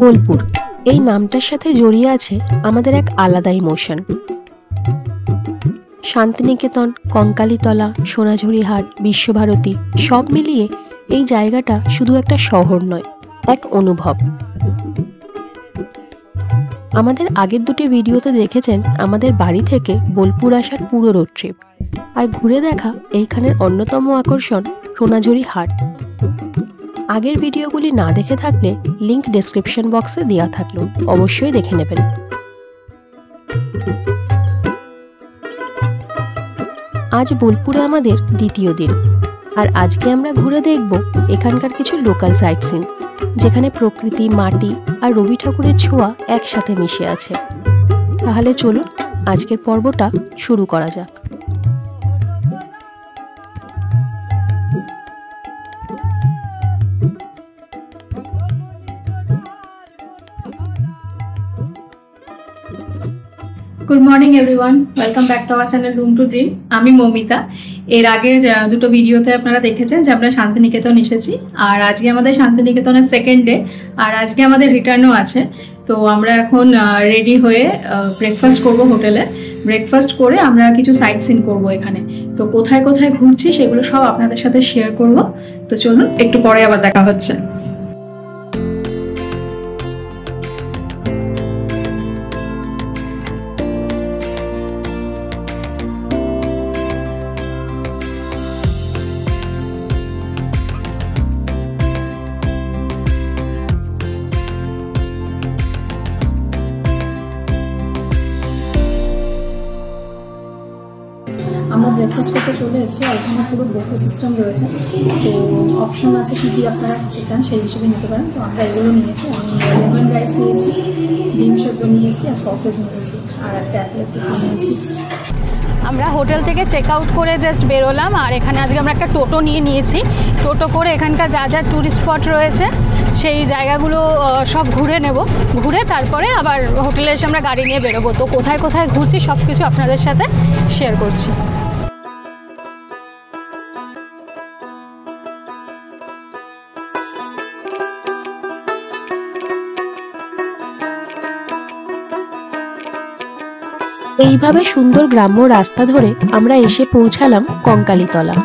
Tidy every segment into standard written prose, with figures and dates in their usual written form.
বোলপুর এই নামটার সাথে জড়িয়ে আছে আমাদের এক আলাদা ইমোশন। শান্তিনিকেতন, কঙ্কালীতলা, সোনাঝুরিহাট, বিশ্বভারতী সব মিলিয়ে এই জায়গাটা শুধু একটা শহর নয়, এক অনুভব। আমাদের আগের দুটি ভিডিওতে দেখেছেন আমাদের বাড়ি থেকে বোলপুর আসার পুরো রোড ট্রিপ, আর ঘুরে দেখা এইখানের অন্যতম আকর্ষণ সোনাঝুরি হাট। আগের ভিডিওগুলি না দেখে থাকলে লিংক ডেসক্রিপশন বক্সে দেওয়া থাকলো, অবশ্যই দেখে নেবেন। আজ বোলপুরে আমাদের দ্বিতীয় দিন, আর আজকে আমরা ঘুরে দেখব এখানকার কিছু লোকাল সাইট সিন, যেখানে প্রকৃতি, মাটি আর রবি ঠাকুরের ছোঁয়া একসাথে মিশে আছে। তাহলে চলুন আজকের পর্বটা শুরু করা যাক। Good morning everyone, welcome back to our channel Room to Dream. আমি মৌমিতা। এর আগের দুটো ভিডিওতে আপনারা দেখেছেন যে আমরা শান্তিনিকেতন এসেছি, আর আজকে আমাদের শান্তিনিকেতনের সেকেন্ড ডে, আর আজকে আমাদের রিটার্নও আছে। তো আমরা এখন রেডি হয়ে ব্রেকফাস্ট করব হোটেলে। ব্রেকফাস্ট করে আমরা কিছু সাইট সিন করব এখানে। তো কোথায় কোথায় ঘুরছি সেগুলো সব আপনাদের সাথে শেয়ার করব। তো চলুন, একটু পরে আবার দেখা হচ্ছে। আমরা ব্রেকফাস্ট করতে চলে এসেছি, আর এখানে পুরো বুফে সিস্টেম রয়েছে। তো অপশন আছে কী কী আপনারা খেতে চান সেই হিসেবে নিতে পারেন। তো আমরা এগুলো নিয়েছি। আমি লেমন রাইস নিয়েছি, ডিম সেদ্ধ নিয়েছি, আর সসেজ নিয়েছি, আর একটা অ্যাথলেটিক নিয়েছি। আমরা হোটেল থেকে চেক আউট করে জাস্ট বেরোলাম, আর এখানে আজকে আমরা একটা টোটো নিয়েছি। টোটো করে এখানকার যা যা ট্যুরিস্ট স্পট রয়েছে সেই জায়গাগুলো সব ঘুরে নেব। ঘুরে তারপরে আবার হোটেলে এসে আমরা গাড়ি নিয়ে বেরোবো। তো কোথায় কোথায় ঘুরছি সব কিছু আপনাদের সাথে শেয়ার করছি। এইভাবে সুন্দর গ্রাম্য রাস্তা ধরে আমরা এসে পৌঁছালাম কঙ্কালীতলা।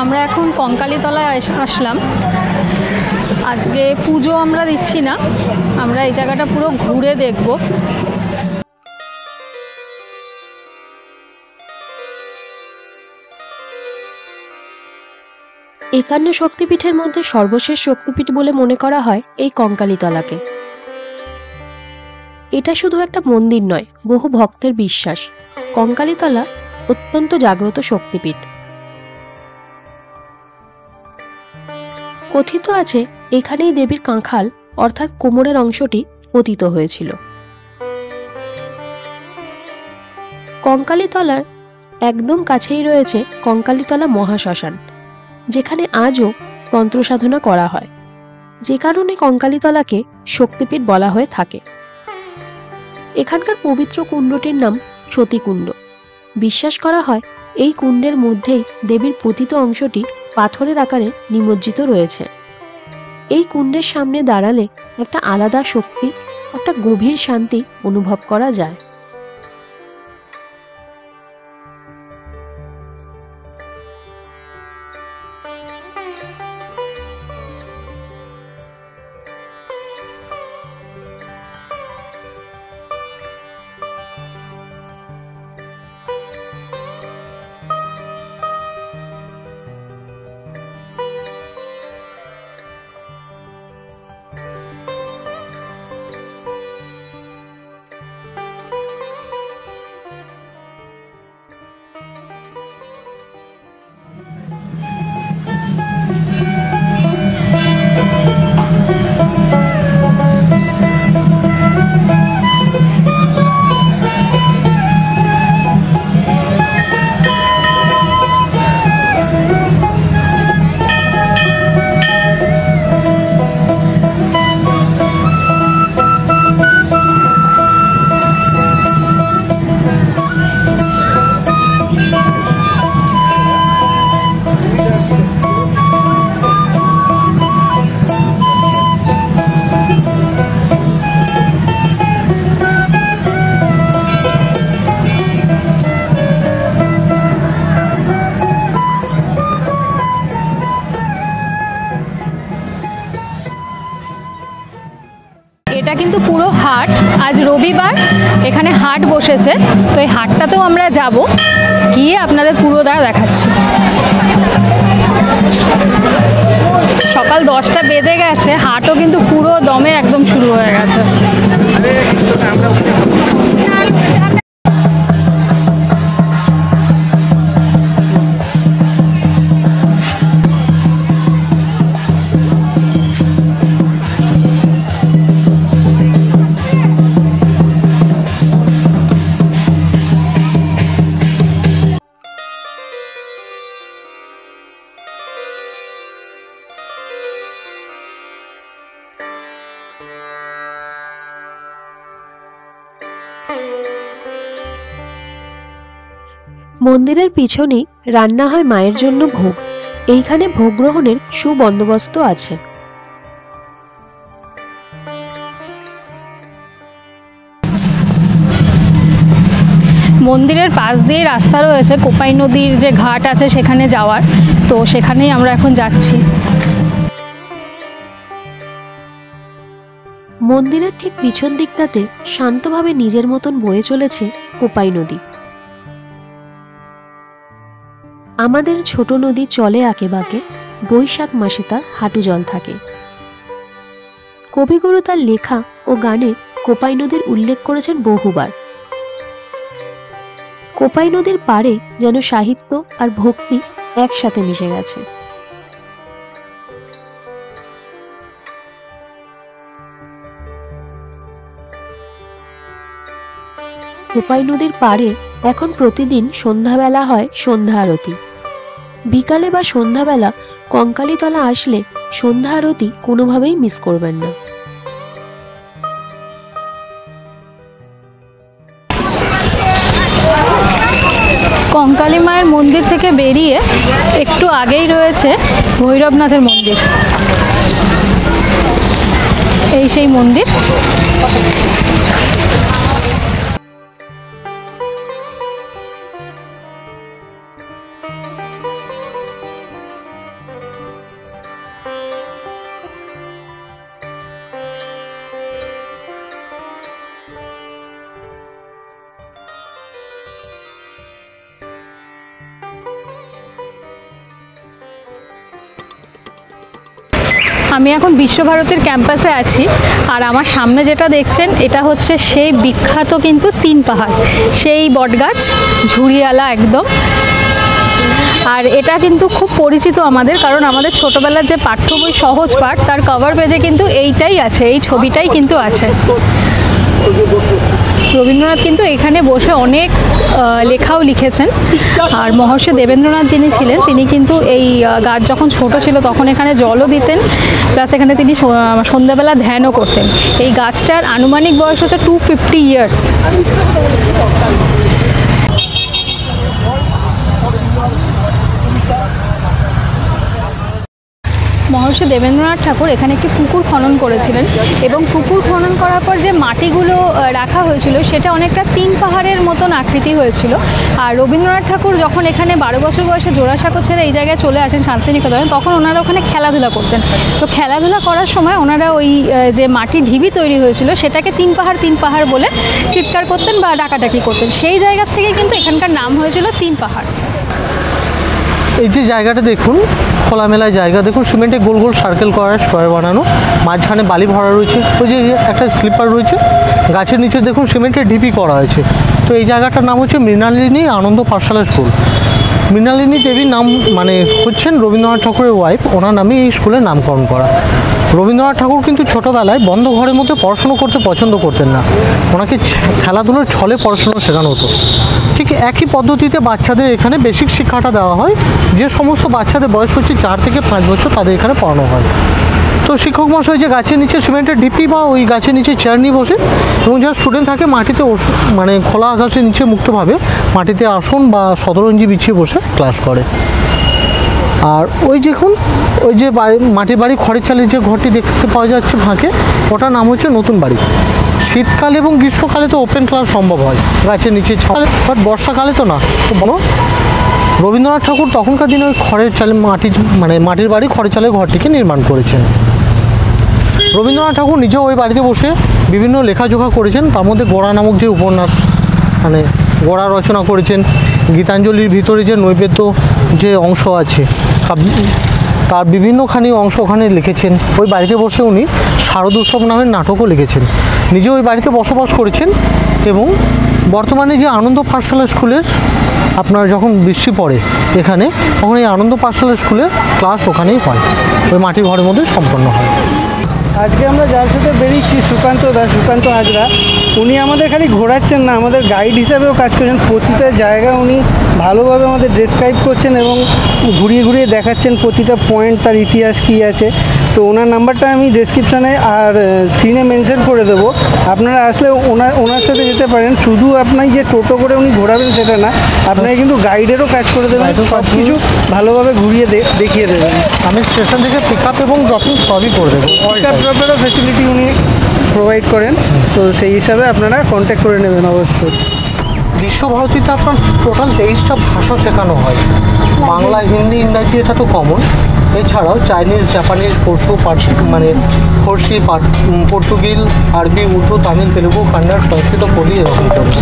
আমরা এখন কঙ্কালীতলায় আসলাম। আজকে পুজো আমরা দিচ্ছি না, আমরা এই জায়গাটা পুরো ঘুরে দেখব। একান্ন শক্তিপীঠের মধ্যে সর্বশেষ শক্তিপীঠ বলে মনে করা হয় এই কঙ্কালীতলাকে। এটা শুধু একটা মন্দির নয়, বহু ভক্তের বিশ্বাস কঙ্কালীতলা অত্যন্ত জাগ্রত শক্তিপীঠ। কথিত আছে এখানেই দেবীর কাঁখাল অর্থাৎ কোমরের অংশটি পতিত হয়েছিল। কঙ্কালীতলার একদম কাছেই রয়েছে কঙ্কালীতলা মহাশ্মশান, যেখানে আজও তন্ত্র সাধনা করা হয়, যে কারণে কঙ্কালীতলাকে শক্তিপীঠ বলা হয়ে থাকে। এখানকার পবিত্র কুণ্ডটির নাম সতীকুণ্ড। বিশ্বাস করা হয় এই কুণ্ডের মধ্যেই দেবীর পতিত অংশটি পাথরের আকারে নিমজ্জিত রয়েছে। এই কুণ্ডের সামনে দাঁড়ালে একটা আলাদা শক্তি, একটা গভীর শান্তি অনুভব করা যায়। হাট, আজ রবিবার, এখানে হাট বসেছে। তো এই হাটটাতেও আমরা যাব, গিয়ে আপনাদের পুরো দেখাচ্ছি। সকাল 10টা বেজে গেছে, হাটও কিন্তু পুরো দমে একদম শুরু হয়ে গেছে। মন্দিরের পিছনেই রান্না হয় মায়ের জন্য ভোগ। এইখানে ভোগ গ্রহণের সুবন্দোবস্ত আছে। মন্দিরের পাশ দিয়ে রাস্তা রয়েছে কোপাই নদীর যে ঘাট আছে সেখানে যাওয়ার, তো সেখানেই আমরা এখন যাচ্ছি। মন্দিরের ঠিক পিছন দিকটাতে শান্তভাবে নিজের মতন বয়ে চলেছে কোপাই নদী। আমাদের ছোট নদী চলে আঁকেবাঁকে, বৈশাখ মাসে তার হাঁটু জল থাকে। কবিগুরু তার লেখা ও গানে কোপাই নদীর উল্লেখ করেছেন বহুবার। কোপাই নদীর পাড়ে যেন সাহিত্য আর ভক্তি একসাথে মিশে গেছে। কোপাই নদীর পাড়ে এখন প্রতিদিন সন্ধ্যাবেলা হয় সন্ধ্যা আরতি। বিকালে বা সন্ধ্যাবেলা কঙ্কালীতলা আসলে সন্ধ্যা আরতি কোনোভাবেই মিস করবেন না। কঙ্কালী মায়ের মন্দির থেকে বেরিয়ে একটু আগেই রয়েছে ভৈরবনাথের মন্দির। এই সেই মন্দির। আমি এখন বিশ্বভারতীর ক্যাম্পাসে আছি, আর আমার সামনে যেটা দেখছেন এটা হচ্ছে সেই বিখ্যাত কিন্তু 3 পাহাড়, সেই বটগাছ ঝুড়িয়ালা একদম। আর এটা কিন্তু খুব পরিচিত আমাদের, কারণ আমাদের ছোটবেলার যে পাঠ্য বই সহজ পাঠ তার কভার পেজে কিন্তু এইটাই আছে, এই ছবিটাই কিন্তু আছে। রবীন্দ্রনাথ কিন্তু এখানে বসে অনেক লেখাও লিখেছেন। আর মহর্ষি দেবেন্দ্রনাথ যিনি ছিলেন তিনি কিন্তু এই গাছ যখন ছোট ছিল তখন এখানে জলও দিতেন, প্লাস এখানে তিনি সন্ধ্যাবেলা ধ্যানও করতেন। এই গাছটার আনুমানিক বয়স হচ্ছে 250 ইয়ার্স। মহর্ষি দেবেন্দ্রনাথ ঠাকুর এখানে একটি পুকুর খনন করেছিলেন, এবং পুকুর খনন করার পর যে মাটিগুলো রাখা হয়েছিল সেটা অনেকটা 3 পাহাড়ের মতন আকৃতি হয়েছিল। আর রবীন্দ্রনাথ ঠাকুর যখন এখানে 12 বছর বয়সে জোড়াসাঁকো ছেড়ে এই জায়গায় চলে আসেন শান্তিনিকেতনে, তখন ওনারা ওখানে খেলাধুলা করতেন। তো খেলাধুলা করার সময় ওনারা ওই যে মাটি ঢিবি তৈরি হয়েছিল সেটাকে 3 পাহাড় বলে চিৎকার করতেন বা ডাকাডাকি করতেন। সেই জায়গা থেকে কিন্তু এখানকার নাম হয়েছিল 3 পাহাড়। এই যে জায়গাটা দেখুন, খোলামেলা জায়গা দেখুন, সিমেন্টে গোল গোল সার্কেল করা স্কোয়ার বানানো, মাঝখানে বালি ভরা রয়েছে, ওই যে একটা স্লিপার রয়েছে, গাছের নিচে দেখুন সিমেন্টের ঢিপি করা হয়েছে। তো এই জায়গাটার নাম হচ্ছে মৃণালিনী আনন্দ পাঠশালা স্কুল। মৃণালিনী দেবীর নাম মানে হচ্ছেন রবীন্দ্রনাথ ঠাকুরের ওয়াইফ, ওনার নামে এই স্কুলের নামকরণ করা। রবীন্দ্রনাথ ঠাকুর কিন্তু ছোটোবেলায় বন্ধ ঘরের মধ্যে পড়াশুনো করতে পছন্দ করতেন না, ওনাকে খেলাধুলোর ছলে পড়াশুনো শেখানো হতো। ঠিক একই পদ্ধতিতে বাচ্চাদের এখানে বেসিক শিক্ষাটা দেওয়া হয়। যে সমস্ত বাচ্চাদের বয়স হচ্ছে 4 থেকে 5 বছর তাদের এখানে পড়ানো হয়। তো শিক্ষক মশাই যে গাছের নিচে সিমেন্টের ঢিপি বা ওই গাছের নিচে চেয়ার নিয়ে বসে, এবং যারা স্টুডেন্ট থাকে মাটিতে মানে খোলা আকাশের নিচে মুক্তভাবে মাটিতে আসন বা শতরঞ্জি বিছিয়ে বসে ক্লাস করে। আর ওই দেখুন, ওই যে মাটির বাড়ি খড়ের চালের যে ঘরটি দেখতে পাওয়া যাচ্ছে ফাঁকে, ওটার নাম হচ্ছে নতুন বাড়ি। শীতকালে এবং গ্রীষ্মকালে তো ওপেন ক্লাস সম্ভব হয় গাছের নিচে, বাট বর্ষাকালে তো না। তো বলো, রবীন্দ্রনাথ ঠাকুর তখনকার দিনে ওই খড়ের চালে মাটির বাড়ি খড়ের চালের ঘরটিকে নির্মাণ করেছেন। রবীন্দ্রনাথ ঠাকুর নিজেও ওই বাড়িতে বসে বিভিন্ন লেখাজোখা করেছেন। তার মধ্যে গোড়া নামক যে উপন্যাস, মানে গোড়া রচনা করেছেন। গীতাঞ্জলির ভিতরে যে নৈবেদ্য যে অংশ আছে, তার বিভিন্নখানি অংশ ওখানে লিখেছেন। ওই বাড়িতে বসে উনি শারদ উৎসব নামের নাটকও লিখেছেন। নিজে ওই বাড়িতে বসবাস করেছেন এবং বর্তমানে যে আনন্দ পাঠশালা স্কুলের আপনার যখন বৃষ্টি পড়ে এখানে, তখন এই আনন্দ পাঠশালা স্কুলের ক্লাস ওখানেই হয়, ওই মাটির ঘরের মধ্যে সম্পন্ন হয়। আজকে আমরা যার সাথে বেরিয়েছি সুকান্ত হাজরা, উনি আমাদের খালি ঘোরাচ্ছেন না, আমাদের গাইড হিসাবেও কাজ করছেন। প্রতিটা জায়গা উনি ভালোভাবে আমাদের ডেসক্রাইব করছেন এবং ঘুরিয়ে ঘুরিয়ে দেখাচ্ছেন প্রতিটা পয়েন্ট, তার ইতিহাস কী আছে। তো ওনার নাম্বারটা আমি ডেসক্রিপশানে আর স্ক্রিনে মেনশন করে দেবো, আপনারা আসলে ওনার সাথে যেতে পারেন। শুধু আপনাই যে টোটো করে উনি ঘোরাবেন সেটা না, আপনাকে কিন্তু গাইডেরও কাজ করে দেবেন, সব কিছু ভালোভাবে ঘুরিয়ে দেখিয়ে দেবেন। আমি স্টেশন থেকে পিক আপ এবং ড্রপিং সবই করে দেবো। পিক আপ ড্রপেরও ফেসিলিটি উনি প্রোভাইড করেন, তো সেই হিসাবে আপনারা কন্ট্যাক্ট করে নেবেন অবশ্যই। বিশ্বভারতীতে আপনার টোটাল 23টা ভাষা শেখানো হয়, বাংলা, হিন্দি, ইংরাজি, এটা তো কমন। এছাড়াও চাইনিজ, জাপানিজ, ফর্সি, পর্তুগিজ, আরবি, উর্দু, তামিল, তেলুগু, কান্নাড়, সংস্কৃত, পলি এরকম করে।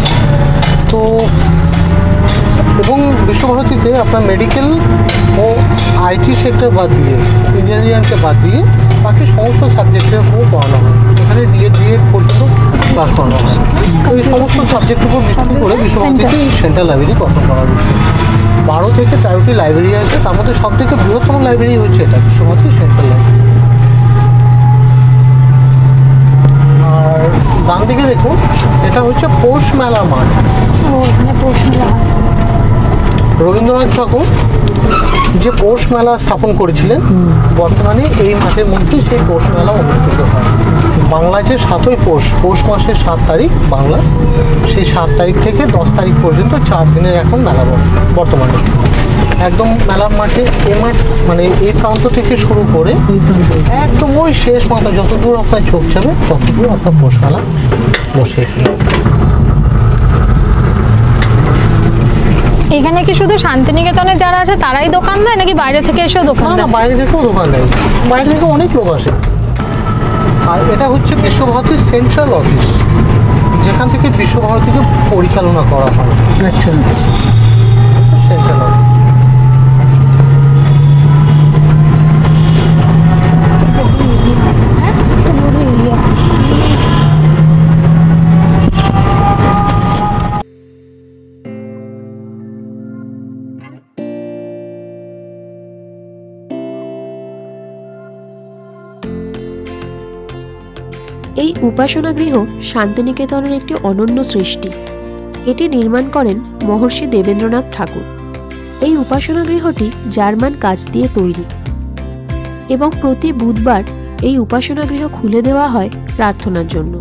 তো এবং বিশ্বভারতীতে আপনার মেডিকেল ও আইটি সেক্টর বাদ দিয়ে, ইঞ্জিনিয়ারিংকে বাদ দিয়ে বাকি সমস্ত সাবজেক্টের উপর পড়ানো হয়। এখানে ডিএড পর্যন্ত ক্লাস করানো হয়। তো এই সমস্ত সাবজেক্টের উপর ভিত্তি করে বিশ্বভারতীতে সেন্ট্রাল লাইব্রেরি গঠন করা হয়েছে। 12 থেকে 13টি লাইব্রেরি আছে, তার মধ্যে সব থেকে বৃহত্তম লাইব্রেরি হচ্ছে এটা, বিশ্বভারতী সেন্ট্রাল লাইব্রেরি। আর ডান দিকে দেখুন, এটা হচ্ছে পৌষ মেলা মাঠ। রবীন্দ্রনাথ ঠাকুর যে পৌষ মেলা স্থাপন করেছিলেন, বর্তমানে এই মাঠের মধ্যে সেই পৌষ মেলা অনুষ্ঠিত হয়। বাংলা যে 7ই পৌষ মাসের 7 তারিখ বাংলা, সেই 7 তারিখ থেকে 10 তারিখ পর্যন্ত 4 দিনের এখন মেলা বসে বর্তমানে। একদম মেলার মাঠে মানে এই প্রান্ত থেকে শুরু করে একদম ওই শেষ মাথা যতদূর আপনার চোখ যাবে ততদূর আপনার পৌষ মেলা বসে। এখানে কি শুধু শান্তিনিকেতনে যারা আছে তারাই দোকান দেয়, নাকি বাইরে থেকে এসেও দোকান দেয়? না, বাইরে থেকেও দোকান দেয়, বাইরে থেকে অনেক লোক আসে। আর এটা হচ্ছে বিশ্বভারতীর সেন্ট্রাল অফিস, যেখান থেকে বিশ্বভারতীকে পরিচালনা করা হয়। আচ্ছা, সেন্ট্রাল অফিস। এই উপাসনাগৃহ শান্তিনিকেতনের একটি অনন্য সৃষ্টি। এটি নির্মাণ করেন মহর্ষি দেবেন্দ্রনাথ ঠাকুর। এই উপাসনাগৃহটি জার্মান কাঁচ দিয়ে তৈরি এবং প্রতি বুধবার এই উপাসনাগৃহ খুলে দেওয়া হয় প্রার্থনার জন্য।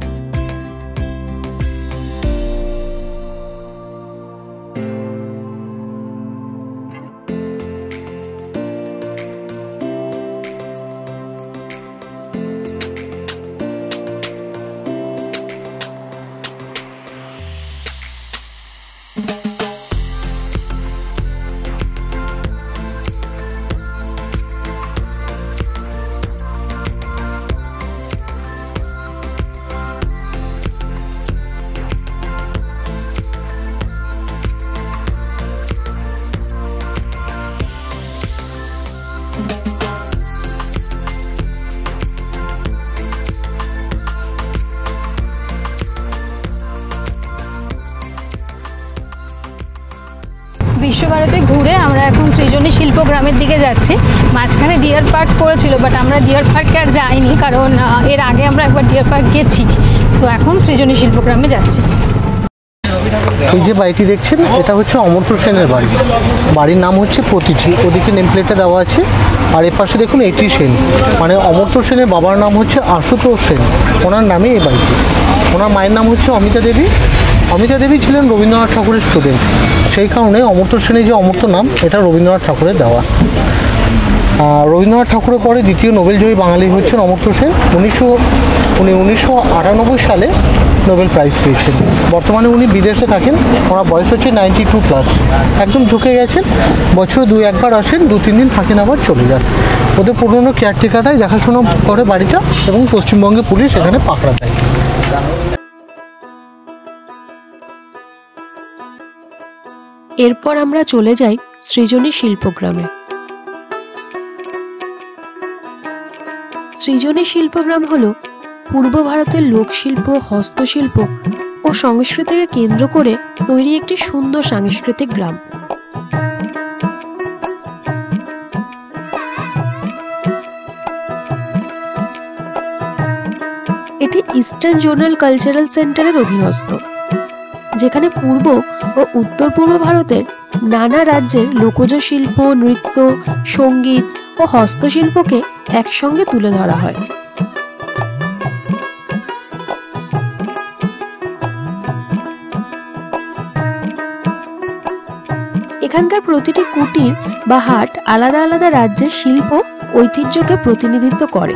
বিশ্বভারতী ঘুরে আমরা এখন সৃজনী শিল্পগ্রামের দিকে যাচ্ছি। মাঝখানে ডিয়ার পার্ক করেছিল, বাট আমরা ডিয়ার পার্কে আর যাইনি, কারণ এর আগে আমরা একবার ডিয়ার পার্ক গেছি। তো এখন সৃজনী শিল্পগ্রামে যাচ্ছি। এই যে বাড়িটি দেখছেন, এটা হচ্ছে অমর্ত্য সেনের বাড়ি। বাড়ির নাম হচ্ছে প্রতীচি, ওদিকে নেম প্লেটে দেওয়া আছে। আর এর পাশে দেখুন এটি সেন, মানে অমর্ত্য সেনের বাবার নাম হচ্ছে আশুতোষ সেন, ওনার নামে এই বাড়িটি। ওনার মায়ের নাম হচ্ছে অমিতা দেবী। অমিতা দেবী ছিলেন রবীন্দ্রনাথ ঠাকুরের স্টুডেন্ট, সেই কারণে অমর্ত্য সেনের যে অমর্ত্য নাম, এটা রবীন্দ্রনাথ ঠাকুরের দেওয়া। রবীন্দ্রনাথ ঠাকুরের পরে দ্বিতীয় নোবেলজয়ী বাঙালি হচ্ছেন অমর্ত্য সেন। উনি 1998 সালে নোবেল প্রাইজ পেয়েছেন। বর্তমানে উনি বিদেশে থাকেন, ওনার বয়স হচ্ছে 92+। একদম ঝুঁকে গেছেন, বছরে 2-1 বার আসেন, 2-3 দিন থাকেন, আবার চলে যান। ওদের পুরনো কেয়ারটেকারটাই দেখাশোনা করে বাড়িটা, এবং পশ্চিমবঙ্গে পুলিশ এখানে পাকড়া দেয়। এরপর আমরা চলে যাই সৃজনী শিল্পগ্রামে। সৃজনী শিল্পগ্রাম হলো পূর্ব ভারতের লোকশিল্প, হস্তশিল্প ও সংস্কৃতিকে কেন্দ্র করে তৈরি একটি সুন্দর সাংস্কৃতিক গ্রাম। এটি ইস্টার্ন জোনাল কালচারাল সেন্টারের অধীনস্থ, যেখানে পূর্ব ও উত্তর পূর্ব ভারতের নানা রাজ্যের লোকজ শিল্প, নৃত্য, সঙ্গীত ও হস্তশিল্পকে একসঙ্গে তুলে ধরা হয়। এখানকার প্রতিটি কুটির বা হাট আলাদা আলাদা রাজ্যের শিল্প ঐতিহ্যকে প্রতিনিধিত্ব করে।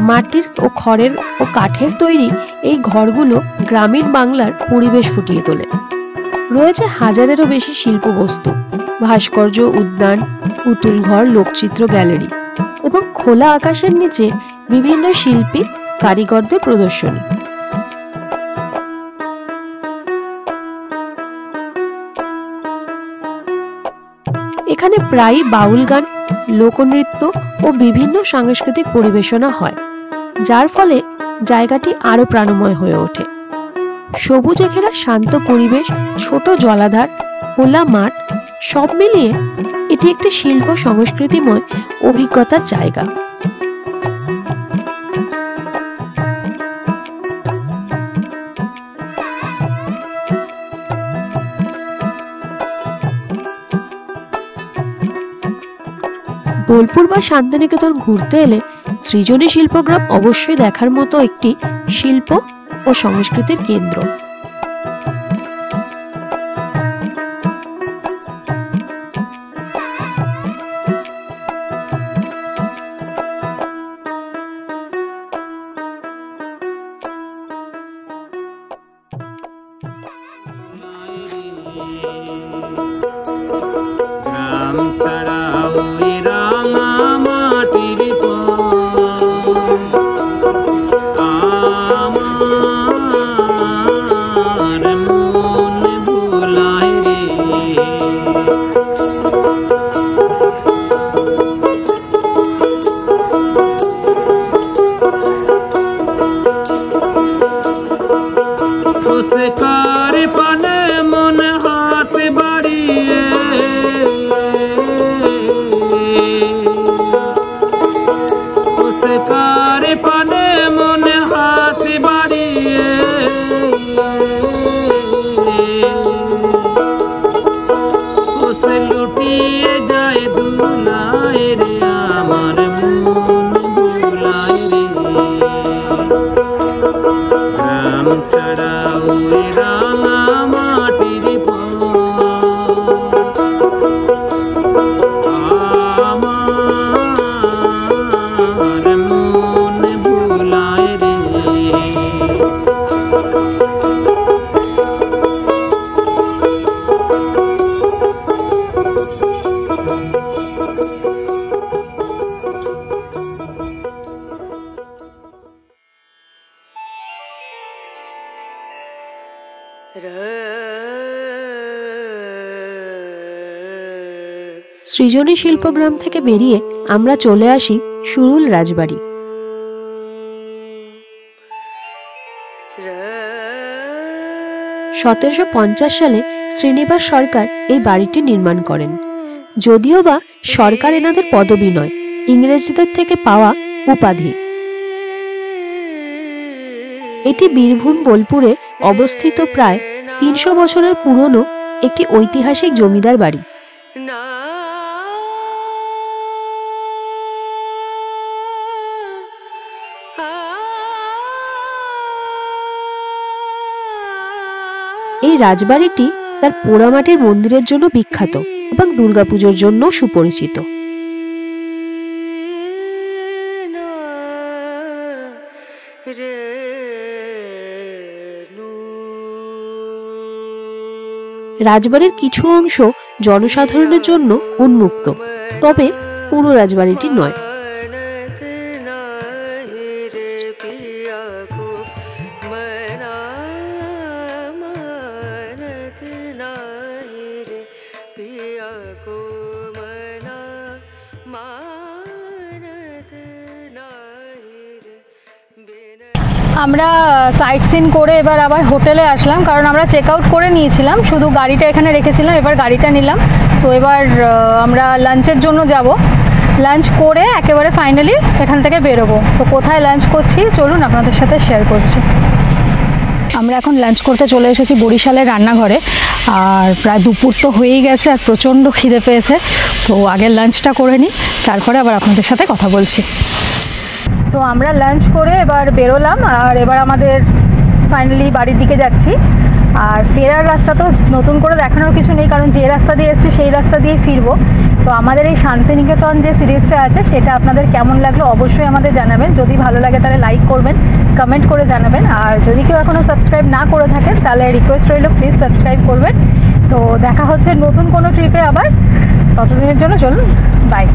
মাটির ও খড়ের ও কাঠের তৈরি এই ঘরগুলো গ্রামীণ বাংলার পরিবেশ ফুটিয়ে তোলে। রয়েছে হাজারেরও বেশি শিল্প বস্তু, ভাস্কর্য, উদ্যান, পুতুল ঘর, লোকচিত্র গ্যালারি এবং খোলা আকাশের নিচে বিভিন্ন শিল্পী কারিগরদের প্রদর্শনী। এখানে প্রায়ই বাউল গান, লোকনৃত্য ও বিভিন্ন সাংস্কৃতিক পরিবেশনা হয়, যার ফলে জায়গাটি আরো প্রাণময় হয়ে ওঠে। সবুজে ঘেরা শান্ত পরিবেশ, ছোট জলাধার, খোলা মাঠ সব মিলিয়ে এটি একটি শিল্প সংস্কৃতিময় অভিজ্ঞতার জায়গা। বোলপুর বা শান্তিনিকেতন ঘুরতে এলে সৃজনী শিল্পগ্রাম অবশ্যই দেখার মতো একটি শিল্প ও সংস্কৃতির কেন্দ্র। সৃজনী শিল্পগ্রাম থেকে বেরিয়ে আমরা চলে আসি সুরুল রাজবাড়ি। 1750 সালে শ্রীনিবাস সরকার এই বাড়িটি নির্মাণ করেন। যদিও বা সরকার এনাদের পদবি নয়, ইংরেজদের থেকে পাওয়া উপাধি। এটি বীরভূম বোলপুরে অবস্থিত প্রায় 300 বছরের পুরনো একটি ঐতিহাসিক জমিদার বাড়ি। এই রাজবাড়িটি তার পোড়ামাটির মন্দিরের জন্য বিখ্যাত এবং দুর্গাপুজোর জন্য সুপরিচিত। রাজবাড়ির কিছু অংশ জনসাধারণের জন্য উন্মুক্ত, তবে পুরো রাজবাড়িটি নয়। আমরা সাইট সিন করে এবার আবার হোটেলে আসলাম, কারণ আমরা চেক আউট করে নিয়েছিলাম, শুধু গাড়িটা এখানে রেখেছিলাম, এবার গাড়িটা নিলাম। তো এবার আমরা লাঞ্চের জন্য যাব, লাঞ্চ করে একেবারে ফাইনালি এখান থেকে বেরোবো। তো কোথায় লাঞ্চ করছি চলুন আপনাদের সাথে শেয়ার করছি। আমরা এখন লাঞ্চ করতে চলে এসেছি বরিশালের রান্নাঘরে, আর প্রায় দুপুর তো হয়েই গেছে আর প্রচণ্ড খিদে পেয়েছে। তো আগে লাঞ্চটা করে নিই, তারপরে আবার আপনাদের সাথে কথা বলছি। তো আমরা লাঞ্চ করে এবার বেরোলাম, আর এবার আমাদের ফাইনালি বাড়ির দিকে যাচ্ছি। আর ফেরার রাস্তা তো নতুন করে দেখানোর কিছু নেই, কারণ যে রাস্তা দিয়ে এসেছি সেই রাস্তা দিয়েই ফিরবো। তো আমাদের এই শান্তিনিকেতন যে সিরিজটা আছে সেটা আপনাদের কেমন লাগলো অবশ্যই আমাদের জানাবেন। যদি ভালো লাগে তাহলে লাইক করবেন, কমেন্ট করে জানাবেন। আর যদি কেউ এখনও সাবস্ক্রাইব না করে থাকেন তাহলে রিকোয়েস্ট রইল প্লিজ সাবস্ক্রাইব করবেন। তো দেখা হচ্ছে নতুন কোনো ট্রিপে আবার, ততদিনের জন্য চলুন বাই।